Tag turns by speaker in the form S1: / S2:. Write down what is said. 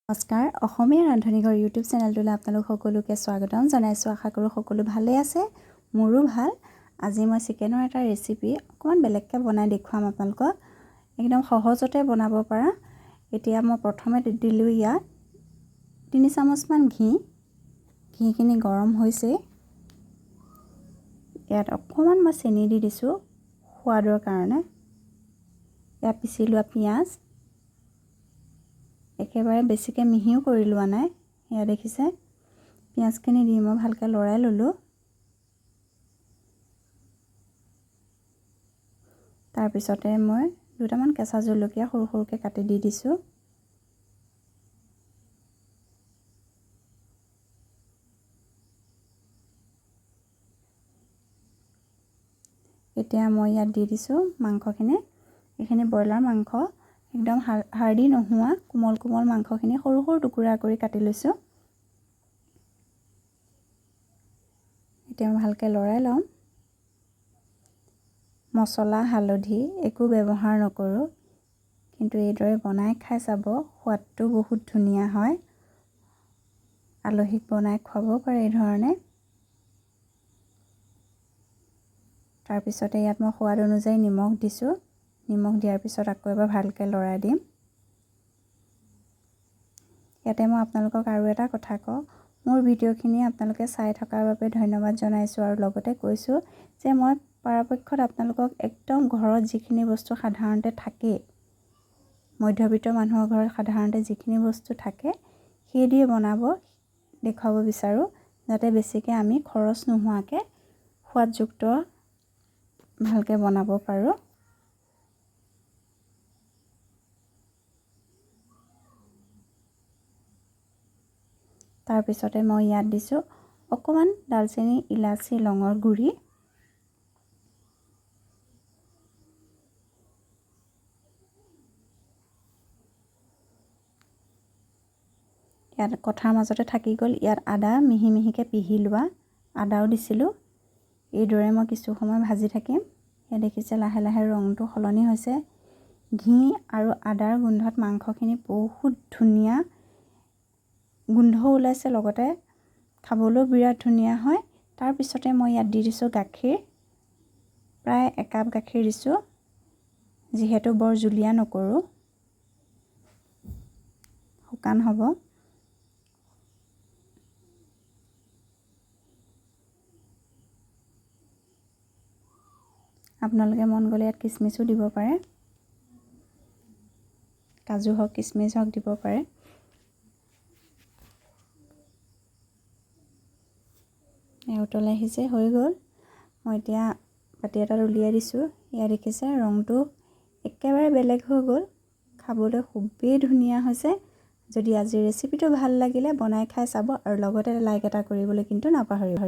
S1: নমস্কাৰ অসমীয়া ৰান্ধনীঘৰ ইউটিউব চেনেলটোলৈ আপোনালোক সকলোকে স্বাগতম জনাইছোঁ। আশা কৰোঁ সকলো ভালে আছে, মোৰো ভাল। আজি মই চিকেনৰ এটা ৰেচিপি অকণমান বেলেগকৈ বনাই দেখুৱাম আপোনালোকক, একদম সহজতে বনাব পৰা। এতিয়া মই প্ৰথমে দিলোঁ ইয়াত 3 চামুচমান ঘিখিনি গৰম হৈছে। ইয়াত অকণমান মই চেনি দি দিছোঁ সোৱাদৰ কাৰণে। ইয়াত পিচি লোৱা পিঁয়াজ, একেবাৰে বেছিকৈ মিহিও কৰি লোৱা নাই, এয়া দেখিছে। পিঁয়াজখিনি দি মই ভালকৈ লৰাই ল'লোঁ। তাৰপিছতে মই 2টামান কেঁচা জলকীয়া সৰু সৰুকৈ কাটি দি দিছোঁ। এতিয়া মই ইয়াত দি দিছোঁ মাংসখিনি। এইখিনি ব্ৰইলাৰ মাংস, একদম হাৰ্ডি নোহোৱা কোমল কোমল মাংসখিনি সৰু সৰু টুকুৰা কৰি কাটি লৈছোঁ। এতিয়া ভালকৈ লৰাই ল'ম। মছলা হালধি একো ব্যৱহাৰ নকৰোঁ, কিন্তু এইদৰে বনাই খাই চাব, সোৱাদটো বহুত ধুনীয়া হয়। আলহীক বনাই খুৱাব পাৰে এই ধৰণে। তাৰপিছতে ইয়াত মই সোৱাদ অনুযায়ী নিমখ দিছোঁ। নিমখ দিয়াৰ পিছত আকৌ এবাৰ ভালকৈ লৰাই দিম। ইয়াতে মই আপোনালোকক আৰু এটা কথা কওঁ, মোৰ ভিডিঅ'খিনি আপোনালোকে চাই থকাৰ বাবে ধন্যবাদ জনাইছোঁ, আৰু লগতে কৈছোঁ যে মই পৰাপক্ষত আপোনালোকক একদম ঘৰত যিখিনি বস্তু সাধাৰণতে থাকে, মধ্যবিত্ত মানুহৰ ঘৰত সাধাৰণতে যিখিনি বস্তু থাকে সেই দিয়ে বনাব দেখুৱাব বিচাৰোঁ, যাতে বেছিকৈ আমি খৰচ নোহোৱাকৈ সোৱাদযুক্ত ভালকৈ বনাব পাৰোঁ। তাৰপিছতে মই ইয়াত দিছোঁ অকণমান দালচেনি, ইলাচি, লঙৰ গুড়ি। ইয়াত কথাৰ মাজতে থাকি গ'ল, ইয়াত আদা মিহি মিহিকৈ পিহি লোৱা আদাও দিছিলোঁ। এইদৰে মই কিছু সময় ভাজি থাকিম। ইয়াত দেখিছে লাহে লাহে ৰংটো সলনি হৈছে। ঘি আৰু আদাৰ গোন্ধত মাংসখিনি বহুত ধুনীয়া গোন্ধ ওলাইছে, লগতে খাবলৈও বিৰাট ধুনীয়া হয়। তাৰপিছতে মই ইয়াত দি দিছোঁ গাখীৰ, প্ৰায় 1 কাপ গাখীৰ দিছোঁ, যিহেতু বৰ জুলীয়া নকৰোঁ, শুকান হ'ব। আপোনালোকে মন গ'লে ইয়াত কিচমিচো দিব পাৰে, কাজু হওক কিচমিচ হওক দিব পাৰে। উতলাই আহিছে, হৈ গ'ল। মই এতিয়া বাতি এটাত উলিয়াই দিছোঁ। ইয়াত দেখিছে ৰংটো একেবাৰে বেলেগ হৈ গ'ল, খাবলৈ খুবেই ধুনীয়া হৈছে। যদি আজিৰ ৰেচিপিটো ভাল লাগিলে বনাই খাই চাব, আৰু লগতে লাইক এটা কৰিবলৈ কিন্তু নাপাহৰিব।